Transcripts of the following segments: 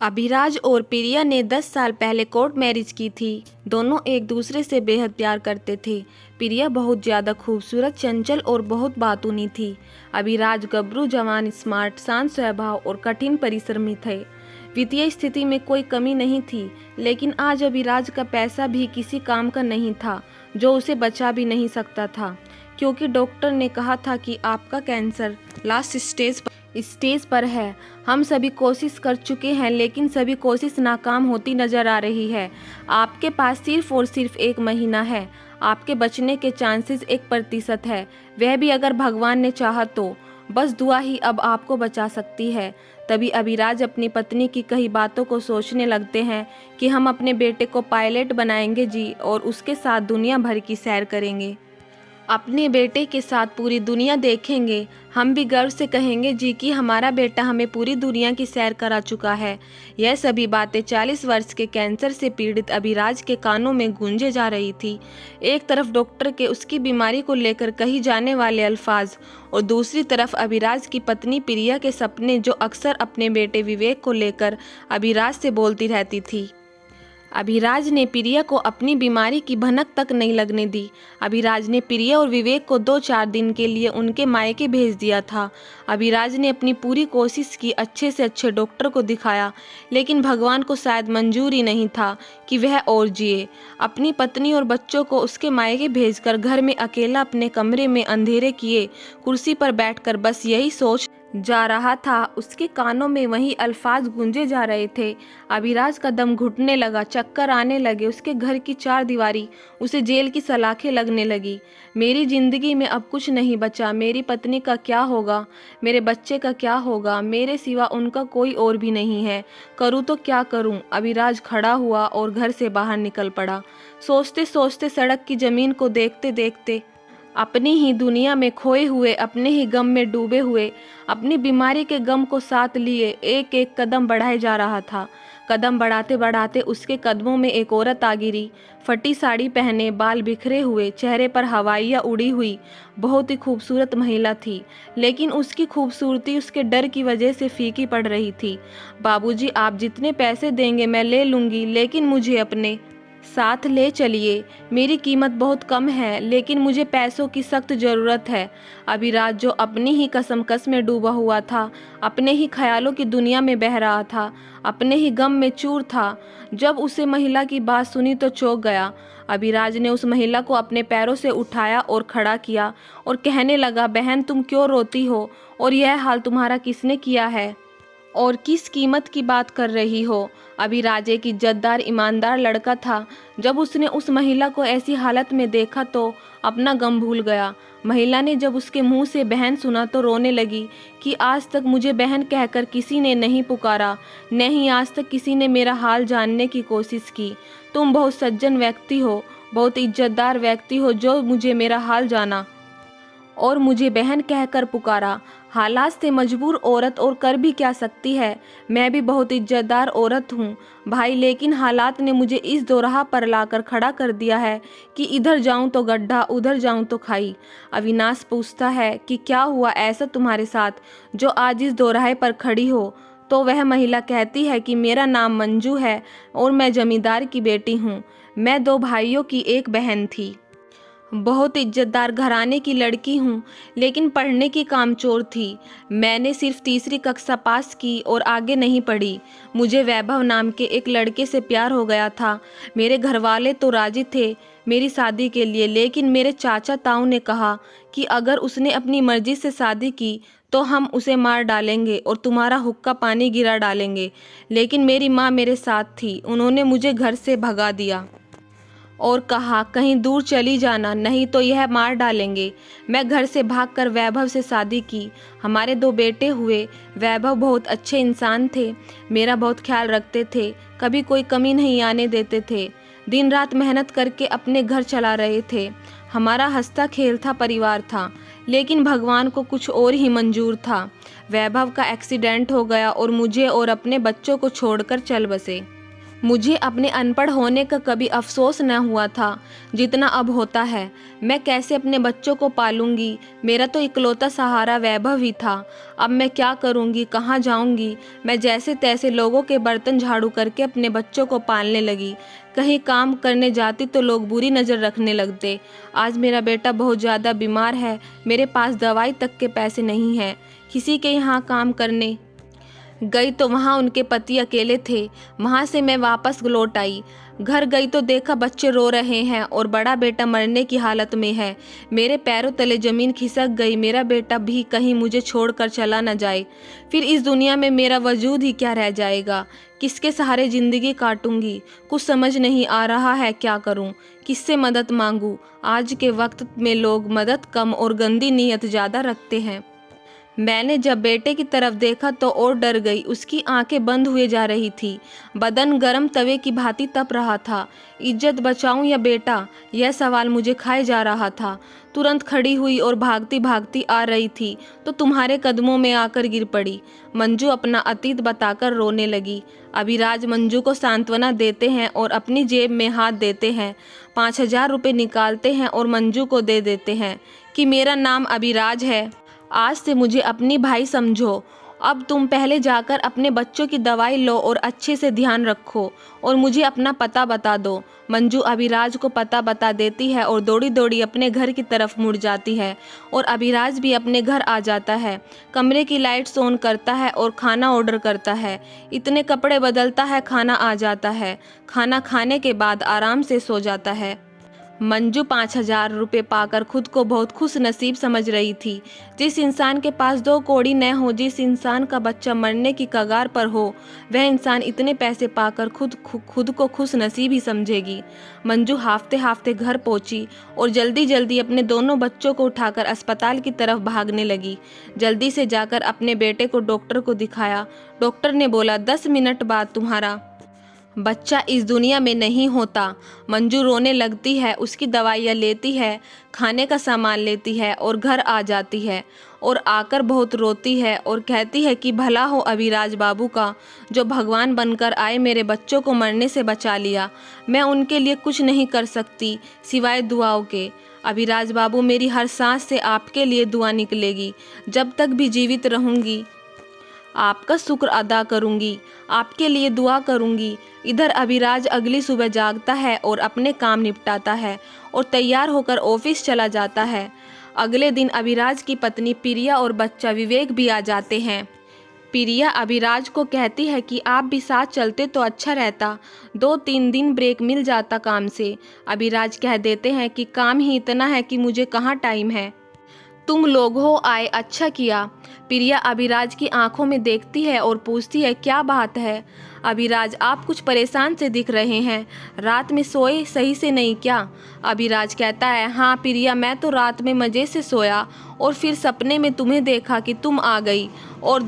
अभिराज और प्रिया ने 10 साल पहले कोर्ट मैरिज की थी। दोनों एक दूसरे से बेहद प्यार करते थे। प्रिया बहुत ज़्यादा खूबसूरत, चंचल और बहुत बातूनी थी। अभिराज गबरू, जवान, स्मार्ट, शांत स्वभाव और कठिन परिश्रमी थे। वित्तीय स्थिति में कोई कमी नहीं थी, लेकिन आज अभिराज का पैसा भी किसी काम का नहीं था जो उसे बचा भी नहीं सकता था, क्योंकि डॉक्टर ने कहा था कि आपका कैंसर लास्ट स्टेज पर है। हम सभी कोशिश कर चुके हैं, लेकिन सभी कोशिश नाकाम होती नजर आ रही है। आपके पास सिर्फ और सिर्फ 1 महीना है। आपके बचने के चांसेस 1% है, वह भी अगर भगवान ने चाहा तो। बस दुआ ही अब आपको बचा सकती है। तभी अभिराज अपनी पत्नी की कही बातों को सोचने लगते हैं कि हम अपने बेटे को पायलट बनाएंगे जी, और उसके साथ दुनिया भर की सैर करेंगे। अपने बेटे के साथ पूरी दुनिया देखेंगे। हम भी गर्व से कहेंगे जी कि हमारा बेटा हमें पूरी दुनिया की सैर करा चुका है। यह सभी बातें 40 वर्ष के कैंसर से पीड़ित अभिराज के कानों में गूंजे जा रही थी। एक तरफ डॉक्टर के उसकी बीमारी को लेकर कही जाने वाले अल्फाज, और दूसरी तरफ अभिराज की पत्नी प्रिया के सपने, जो अक्सर अपने बेटे विवेक को लेकर अभिराज से बोलती रहती थी। अभिराज ने प्रिया को अपनी बीमारी की भनक तक नहीं लगने दी। अभिराज ने प्रिया और विवेक को 2-4 दिन के लिए उनके मायके भेज दिया था। अभिराज ने अपनी पूरी कोशिश की, अच्छे से अच्छे डॉक्टर को दिखाया, लेकिन भगवान को शायद मंजूर ही नहीं था कि वह और जिए। अपनी पत्नी और बच्चों को उसके मायके भेजकर घर में अकेला अपने कमरे में अंधेरे किए कुर्सी पर बैठकर बस यही सोच जा रहा था। उसके कानों में वही अल्फाज गूंजे जा रहे थे। अभिराज का दम घुटने लगा, चक्कर आने लगे। उसके घर की 4 दीवारी उसे जेल की सलाखें लगने लगी। मेरी जिंदगी में अब कुछ नहीं बचा। मेरी पत्नी का क्या होगा? मेरे बच्चे का क्या होगा? मेरे सिवा उनका कोई और भी नहीं है। करूँ तो क्या करूँ? अभिराज खड़ा हुआ और घर से बाहर निकल पड़ा। सोचते सोचते, सड़क की जमीन को देखते देखते, अपनी ही दुनिया में खोए हुए, अपने ही गम में डूबे हुए, अपनी बीमारी के गम को साथ लिए एक एक कदम बढ़ाए जा रहा था। कदम बढ़ाते बढ़ाते उसके कदमों में एक औरत आ गिरी। फटी साड़ी पहने, बाल बिखरे हुए, चेहरे पर हवाइयाँ उड़ी हुई, बहुत ही खूबसूरत महिला थी। लेकिन उसकी खूबसूरती उसके डर की वजह से फीकी पड़ रही थी। बाबूजी, आप जितने पैसे देंगे मैं ले लूँगी, लेकिन मुझे अपने साथ ले चलिए। मेरी कीमत बहुत कम है, लेकिन मुझे पैसों की सख्त ज़रूरत है। अभिराज, जो अपनी ही कसमकस में डूबा हुआ था, अपने ही ख्यालों की दुनिया में बह रहा था, अपने ही गम में चूर था, जब उसे महिला की बात सुनी तो चौंक गया। अभिराज ने उस महिला को अपने पैरों से उठाया और खड़ा किया और कहने लगा, बहन, तुम क्यों रोती हो? और यह हाल तुम्हारा किसने किया है? और किस कीमत की बात कर रही हो? अभिराज एक इज्जतदार, ईमानदार लड़का था। जब उसने उस महिला को ऐसी हालत में देखा तो अपना गम भूल गया। महिला ने जब उसके मुंह से बहन सुना तो रोने लगी कि आज तक मुझे बहन कहकर किसी ने नहीं पुकारा, नहीं आज तक किसी ने मेरा हाल जानने की कोशिश की। तुम बहुत सज्जन व्यक्ति हो, बहुत इज्जतदार व्यक्ति हो, जो मुझे मेरा हाल जाना और मुझे बहन कहकर पुकारा। हालात से मजबूर औरत और कर भी क्या सकती है? मैं भी बहुत इज्जतदार औरत हूँ भाई, लेकिन हालात ने मुझे इस दोराहा पर लाकर खड़ा कर दिया है कि इधर जाऊँ तो गड्ढा, उधर जाऊँ तो खाई। अविनाश पूछता है कि क्या हुआ ऐसा तुम्हारे साथ जो आज इस दोराहे पर खड़ी हो? तो वह महिला कहती है कि मेरा नाम मंजू है और मैं जमींदार की बेटी हूँ। मैं 2 भाइयों की एक बहन थी। बहुत इज्जतदार घराने की लड़की हूँ, लेकिन पढ़ने की कामचोर थी। मैंने सिर्फ 3री कक्षा पास की और आगे नहीं पढ़ी। मुझे वैभव नाम के एक लड़के से प्यार हो गया था। मेरे घर वाले तो राजी थे मेरी शादी के लिए, लेकिन मेरे चाचा ताऊ ने कहा कि अगर उसने अपनी मर्जी से शादी की तो हम उसे मार डालेंगे और तुम्हारा हुक्का पानी गिरा डालेंगे। लेकिन मेरी माँ मेरे साथ थी। उन्होंने मुझे घर से भगा दिया और कहा, कहीं दूर चली जाना, नहीं तो यह मार डालेंगे। मैं घर से भागकर वैभव से शादी की। हमारे 2 बेटे हुए। वैभव बहुत अच्छे इंसान थे, मेरा बहुत ख्याल रखते थे, कभी कोई कमी नहीं आने देते थे। दिन रात मेहनत करके अपने घर चला रहे थे। हमारा हंसता खेलता परिवार था, लेकिन भगवान को कुछ और ही मंजूर था। वैभव का एक्सीडेंट हो गया और मुझे और अपने बच्चों को छोड़कर चल बसे। मुझे अपने अनपढ़ होने का कभी अफसोस न हुआ था जितना अब होता है। मैं कैसे अपने बच्चों को पालूंगी? मेरा तो इकलौता सहारा वैभव ही था। अब मैं क्या करूंगी, कहाँ जाऊंगी? मैं जैसे तैसे लोगों के बर्तन झाड़ू करके अपने बच्चों को पालने लगी। कहीं काम करने जाती तो लोग बुरी नज़र रखने लगते। आज मेरा बेटा बहुत ज़्यादा बीमार है, मेरे पास दवाई तक के पैसे नहीं हैं। किसी के यहाँ काम करने गई तो वहाँ उनके पति अकेले थे। वहाँ से मैं वापस लौट आई। घर गई तो देखा बच्चे रो रहे हैं और बड़ा बेटा मरने की हालत में है। मेरे पैरों तले ज़मीन खिसक गई। मेरा बेटा भी कहीं मुझे छोड़कर चला न जाए। फिर इस दुनिया में मेरा वजूद ही क्या रह जाएगा? किसके सहारे ज़िंदगी काटूंगी? कुछ समझ नहीं आ रहा है क्या करूं? किससे मदद मांगूं? आज के वक्त में लोग मदद कम और गंदी नीयत ज़्यादा रखते हैं। मैंने जब बेटे की तरफ देखा तो और डर गई। उसकी आंखें बंद हुए जा रही थी, बदन गर्म तवे की भांति तप रहा था। इज्जत बचाऊं या बेटा, यह सवाल मुझे खाए जा रहा था। तुरंत खड़ी हुई और भागती भागती आ रही थी तो तुम्हारे कदमों में आकर गिर पड़ी। मंजू अपना अतीत बताकर रोने लगी। अभिराज मंजू को सांत्वना देते हैं और अपनी जेब में हाथ देते हैं। 5,000 रुपये निकालते हैं और मंजू को दे देते हैं कि मेरा नाम अभिराज है, आज से मुझे अपनी भाई समझो। अब तुम पहले जाकर अपने बच्चों की दवाई लो और अच्छे से ध्यान रखो और मुझे अपना पता बता दो। मंजू अभिराज को पता बता देती है और दौड़ी दौड़ी अपने घर की तरफ मुड़ जाती है और अभिराज भी अपने घर आ जाता है। कमरे की लाइट्स ऑन करता है और खाना ऑर्डर करता है। इतने कपड़े बदलता है, खाना आ जाता है। खाना खाने के बाद आराम से सो जाता है। मंजू 5,000 रुपये पाकर खुद को बहुत खुश नसीब समझ रही थी। जिस इंसान के पास 2 कौड़ी न हो, जिस इंसान का बच्चा मरने की कगार पर हो, वह इंसान इतने पैसे पाकर खुद को खुश नसीब ही समझेगी। मंजू हाफते हाफते घर पहुंची और जल्दी जल्दी अपने दोनों बच्चों को उठाकर अस्पताल की तरफ भागने लगी। जल्दी से जाकर अपने बेटे को डॉक्टर को दिखाया। डॉक्टर ने बोला 10 मिनट बाद तुम्हारा बच्चा इस दुनिया में नहीं होता। मंजू रोने लगती है, उसकी दवाइयाँ लेती है, खाने का सामान लेती है और घर आ जाती है और आकर बहुत रोती है और कहती है कि भला हो अभिराज बाबू का, जो भगवान बनकर आए मेरे बच्चों को मरने से बचा लिया। मैं उनके लिए कुछ नहीं कर सकती सिवाय दुआओं के। अभिराज बाबू, मेरी हर सांस से आपके लिए दुआ निकलेगी। जब तक भी जीवित रहूँगी आपका शुक्र अदा करूंगी, आपके लिए दुआ करूंगी। इधर अभिराज अगली सुबह जागता है और अपने काम निपटाता है और तैयार होकर ऑफिस चला जाता है। अगले दिन अभिराज की पत्नी प्रिया और बच्चा विवेक भी आ जाते हैं। प्रिया अभिराज को कहती है कि आप भी साथ चलते तो अच्छा रहता, 2-3 दिन ब्रेक मिल जाता काम से। अभिराज कह देते हैं कि काम ही इतना है कि मुझे कहाँ टाइम है। तुम लोग हो आए, अच्छा किया। प्रिया अभिराज की आंखों में देखती है और पूछती है क्या बात है अभिराज, आप कुछ परेशान से दिख रहे हैं, रात में सोए सही से नहीं क्या? अभिराज कहता है हाँ प्रिया, मैं तो रात में मज़े से सोया और फिर सपने में तुम्हें देखा कि तुम आ गई और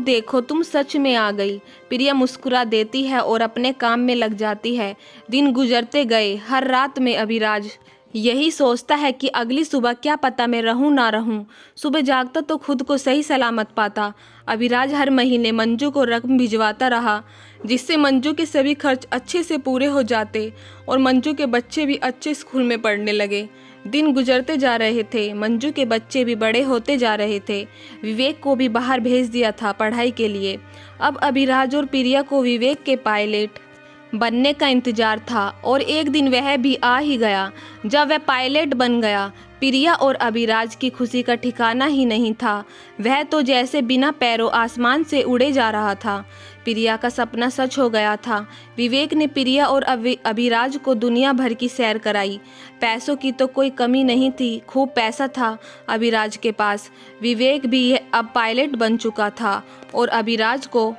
देखो तुम सच में आ गई। प्रिया मुस्कुरा देती है और अपने काम में लग जाती है। दिन गुजरते गए। हर रात में अभिराज यही सोचता है कि अगली सुबह क्या पता मैं रहूं ना रहूं। सुबह जागता तो खुद को सही सलामत पाता। अभिराज हर महीने मंजू को रकम भिजवाता रहा, जिससे मंजू के सभी खर्च अच्छे से पूरे हो जाते और मंजू के बच्चे भी अच्छे स्कूल में पढ़ने लगे। दिन गुजरते जा रहे थे, मंजू के बच्चे भी बड़े होते जा रहे थे। विवेक को भी बाहर भेज दिया था पढ़ाई के लिए। अब अभिराज और प्रिया को विवेक के पायलट बनने का इंतजार था और एक दिन वह भी आ ही गया। जब वह पायलट बन गया, प्रिया और अभिराज की खुशी का ठिकाना ही नहीं था। वह तो जैसे बिना पैरों आसमान से उड़े जा रहा था। प्रिया का सपना सच हो गया था। विवेक ने प्रिया और अभिराज को दुनिया भर की सैर कराई। पैसों की तो कोई कमी नहीं थी, खूब पैसा था अभिराज के पास। विवेक भी अब पायलट बन चुका था और अभिराज को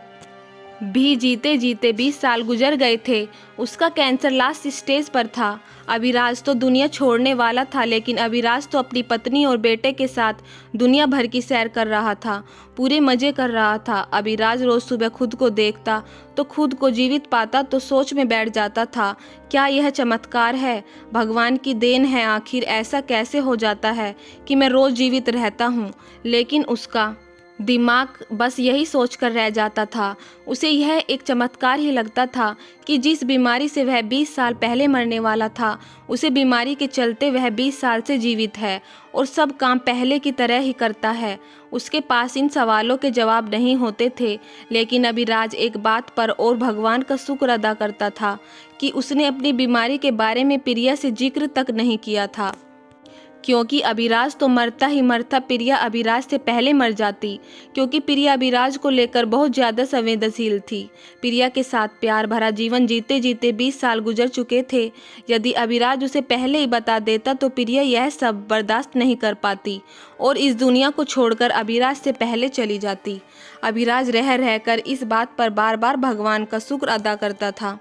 भी जीते जीते 20 साल गुजर गए थे। उसका कैंसर लास्ट स्टेज पर था। अभिराज तो दुनिया छोड़ने वाला था, लेकिन अभिराज तो अपनी पत्नी और बेटे के साथ दुनिया भर की सैर कर रहा था, पूरे मज़े कर रहा था। अभिराज रोज़ सुबह खुद को देखता तो खुद को जीवित पाता तो सोच में बैठ जाता था, क्या यह चमत्कार है, भगवान की देन है? आखिर ऐसा कैसे हो जाता है कि मैं रोज़ जीवित रहता हूँ? लेकिन उसका दिमाग बस यही सोचकर रह जाता था। उसे यह एक चमत्कार ही लगता था कि जिस बीमारी से वह 20 साल पहले मरने वाला था, उसे बीमारी के चलते वह 20 साल से जीवित है और सब काम पहले की तरह ही करता है। उसके पास इन सवालों के जवाब नहीं होते थे, लेकिन अभिराज एक बात पर और भगवान का शुक्र अदा करता था कि उसने अपनी बीमारी के बारे में प्रिया से जिक्र तक नहीं किया था, क्योंकि अभिराज तो मरता ही मरता प्रिया अभिराज से पहले मर जाती, क्योंकि प्रिया अभिराज को लेकर बहुत ज़्यादा संवेदनशील थी। प्रिया के साथ प्यार भरा जीवन जीते जीते 20 साल गुजर चुके थे। यदि अभिराज उसे पहले ही बता देता तो प्रिया यह सब बर्दाश्त नहीं कर पाती और इस दुनिया को छोड़कर अभिराज से पहले चली जाती। अभिराज रह रहकर इस बात पर बार बार भगवान का शुक्र अदा करता था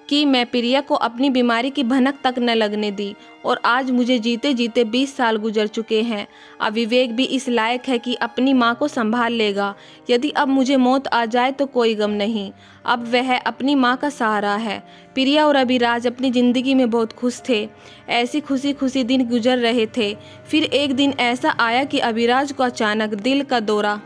कि मैं प्रिया को अपनी बीमारी की भनक तक न लगने दी और आज मुझे जीते जीते 20 साल गुजर चुके हैं। अब विवेक भी इस लायक है कि अपनी माँ को संभाल लेगा। यदि अब मुझे मौत आ जाए तो कोई गम नहीं, अब वह अपनी माँ का सहारा है। प्रिया और अभिराज अपनी ज़िंदगी में बहुत खुश थे। ऐसी खुशी खुशी दिन गुजर रहे थे। फिर एक दिन ऐसा आया कि अभिराज को अचानक दिल का दौरा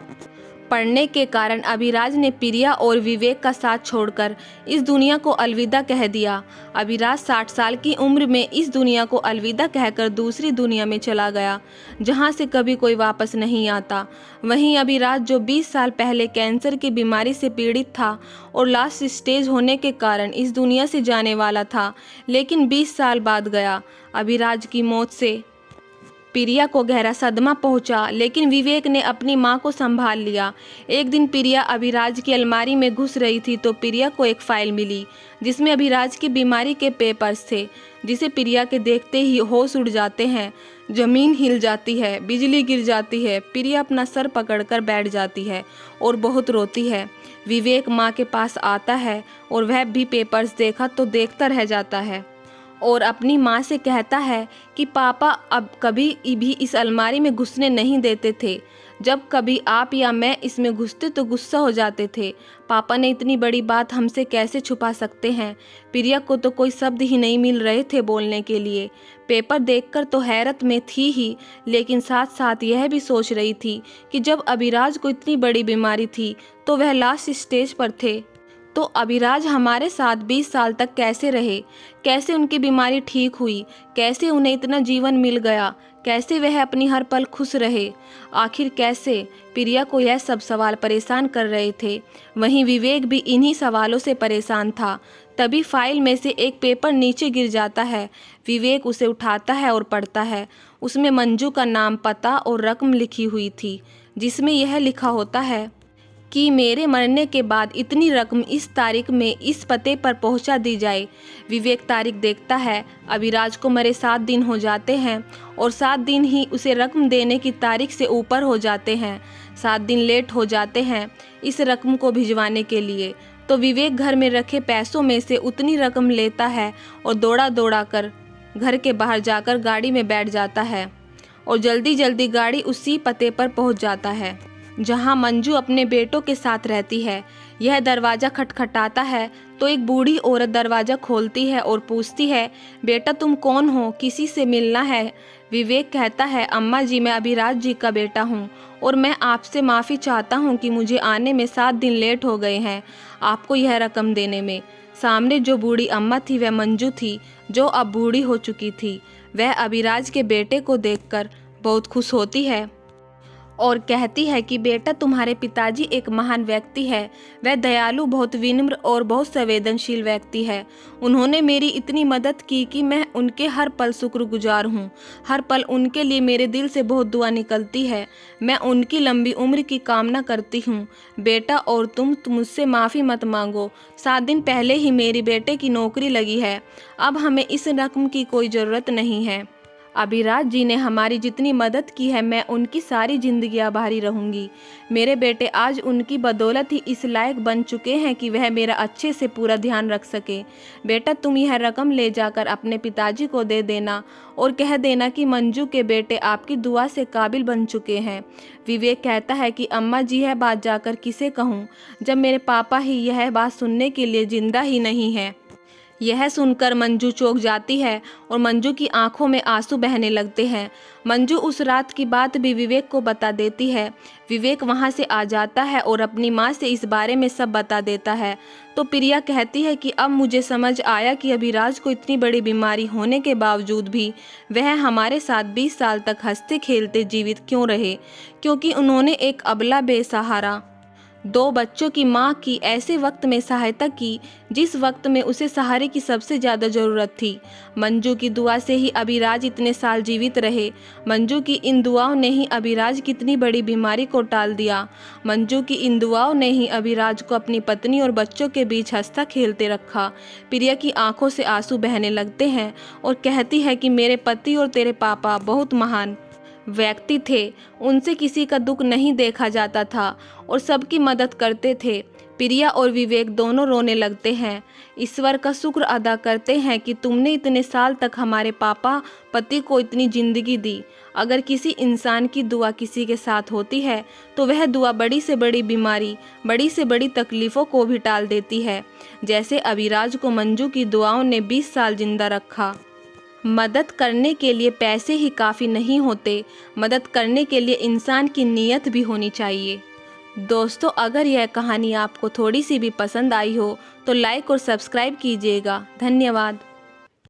पड़ने के कारण अभिराज ने प्रिया और विवेक का साथ छोड़कर इस दुनिया को अलविदा कह दिया। अभिराज 60 साल की उम्र में इस दुनिया को अलविदा कहकर दूसरी दुनिया में चला गया, जहां से कभी कोई वापस नहीं आता। वहीं अभिराज, जो 20 साल पहले कैंसर की बीमारी से पीड़ित था और लास्ट स्टेज होने के कारण इस दुनिया से जाने वाला था, लेकिन 20 साल बाद गया। अभिराज की मौत से प्रिया को गहरा सदमा पहुंचा, लेकिन विवेक ने अपनी मां को संभाल लिया। एक दिन प्रिया अभिराज की अलमारी में घुस रही थी तो प्रिया को एक फाइल मिली जिसमें अभिराज की बीमारी के पेपर्स थे, जिसे प्रिया के देखते ही होश उड़ जाते हैं। जमीन हिल जाती है, बिजली गिर जाती है। प्रिया अपना सर पकड़कर बैठ जाती है और बहुत रोती है। विवेक माँ के पास आता है और वह भी पेपर्स देखा तो देखता रह जाता है और अपनी माँ से कहता है कि पापा अब कभी भी इस अलमारी में घुसने नहीं देते थे। जब कभी आप या मैं इसमें घुसते तो गुस्सा हो जाते थे। पापा ने इतनी बड़ी बात हमसे कैसे छुपा सकते हैं। प्रिया को तो कोई शब्द ही नहीं मिल रहे थे बोलने के लिए। पेपर देखकर तो हैरत में थी ही, लेकिन साथ साथ यह भी सोच रही थी कि जब अभिराज को इतनी बड़ी बीमारी थी तो वह लास्ट स्टेज पर थे, तो अभिराज हमारे साथ 20 साल तक कैसे रहे, कैसे उनकी बीमारी ठीक हुई, कैसे उन्हें इतना जीवन मिल गया, कैसे वह अपनी हर पल खुश रहे, आखिर कैसे। प्रिया को यह सब सवाल परेशान कर रहे थे। वहीं विवेक भी इन्हीं सवालों से परेशान था। तभी फाइल में से एक पेपर नीचे गिर जाता है। विवेक उसे उठाता है और पढ़ता है। उसमें मंजू का नाम, पता और रकम लिखी हुई थी, जिसमें यह लिखा होता है कि मेरे मरने के बाद इतनी रकम इस तारीख में इस पते पर पहुंचा दी जाए। विवेक तारीख देखता है। अभिराज को मरे 7 दिन हो जाते हैं और 7 दिन ही उसे रकम देने की तारीख से ऊपर हो जाते हैं। 7 दिन लेट हो जाते हैं इस रकम को भिजवाने के लिए। तो विवेक घर में रखे पैसों में से उतनी रकम लेता है और दौड़ा दौड़ा कर घर के बाहर जाकर गाड़ी में बैठ जाता है और जल्दी जल्दी गाड़ी उसी पते पर पहुंच जाता है जहां मंजू अपने बेटों के साथ रहती है। यह दरवाज़ा खटखटाता है तो एक बूढ़ी औरत दरवाज़ा खोलती है और पूछती है, बेटा तुम कौन हो, किसी से मिलना है। विवेक कहता है, अम्मा जी मैं अभिराज जी का बेटा हूँ और मैं आपसे माफ़ी चाहता हूँ कि मुझे आने में 7 दिन लेट हो गए हैं आपको यह रकम देने में। सामने जो बूढ़ी अम्मा थी वह मंजू थी, जो अब बूढ़ी हो चुकी थी। वह अभिराज के बेटे को देखकर बहुत खुश होती है और कहती है कि बेटा तुम्हारे पिताजी एक महान व्यक्ति है। वह दयालु, बहुत विनम्र और बहुत संवेदनशील व्यक्ति है। उन्होंने मेरी इतनी मदद की कि मैं उनके हर पल शुक्रगुजार हूँ। हर पल उनके लिए मेरे दिल से बहुत दुआ निकलती है। मैं उनकी लंबी उम्र की कामना करती हूँ। बेटा और तुम मुझसे माफ़ी मत मांगो। 7 दिन पहले ही मेरी बेटे की नौकरी लगी है। अब हमें इस रकम की कोई ज़रूरत नहीं है। अभिराज जी ने हमारी जितनी मदद की है मैं उनकी सारी ज़िंदगी आभारी रहूँगी। मेरे बेटे आज उनकी बदौलत ही इस लायक बन चुके हैं कि वह मेरा अच्छे से पूरा ध्यान रख सके। बेटा तुम यह रकम ले जाकर अपने पिताजी को दे देना और कह देना कि मंजू के बेटे आपकी दुआ से काबिल बन चुके हैं। विवेक कहता है कि अम्मा जी यह बात जाकर किसे कहूँ, जब मेरे पापा ही यह बात सुनने के लिए ज़िंदा ही नहीं है। यह सुनकर मंजू चौंक जाती है और मंजू की आंखों में आंसू बहने लगते हैं। मंजू उस रात की बात भी विवेक को बता देती है। विवेक वहां से आ जाता है और अपनी माँ से इस बारे में सब बता देता है। तो प्रिया कहती है कि अब मुझे समझ आया कि अभिराज को इतनी बड़ी बीमारी होने के बावजूद भी वह हमारे साथ 20 साल तक हंसते खेलते जीवित क्यों रहे, क्योंकि उन्होंने एक अबला बेसहारा 2 बच्चों की मां की ऐसे वक्त में सहायता की जिस वक्त में उसे सहारे की सबसे ज़्यादा ज़रूरत थी। मंजू की दुआ से ही अभिराज इतने साल जीवित रहे। मंजू की इन दुआओं ने ही अभिराज की इतनी बड़ी बीमारी को टाल दिया। मंजू की इन दुआओं ने ही अभिराज को अपनी पत्नी और बच्चों के बीच हंसता खेलते रखा। प्रिया की आंखों से आंसू बहने लगते हैं और कहती है कि मेरे पति और तेरे पापा बहुत महान व्यक्ति थे। उनसे किसी का दुख नहीं देखा जाता था और सबकी मदद करते थे। प्रिया और विवेक दोनों रोने लगते हैं। ईश्वर का शुक्र अदा करते हैं कि तुमने इतने साल तक हमारे पापा पति को इतनी जिंदगी दी। अगर किसी इंसान की दुआ किसी के साथ होती है तो वह दुआ बड़ी से बड़ी बीमारी, बड़ी से बड़ी तकलीफ़ों को भी टाल देती है। जैसे अभिराज को मंजू की दुआओं ने 20 साल जिंदा रखा। मदद करने के लिए पैसे ही काफ़ी नहीं होते, मदद करने के लिए इंसान की नीयत भी होनी चाहिए। दोस्तों, अगर यह कहानी आपको थोड़ी सी भी पसंद आई हो तो लाइक और सब्सक्राइब कीजिएगा। धन्यवाद।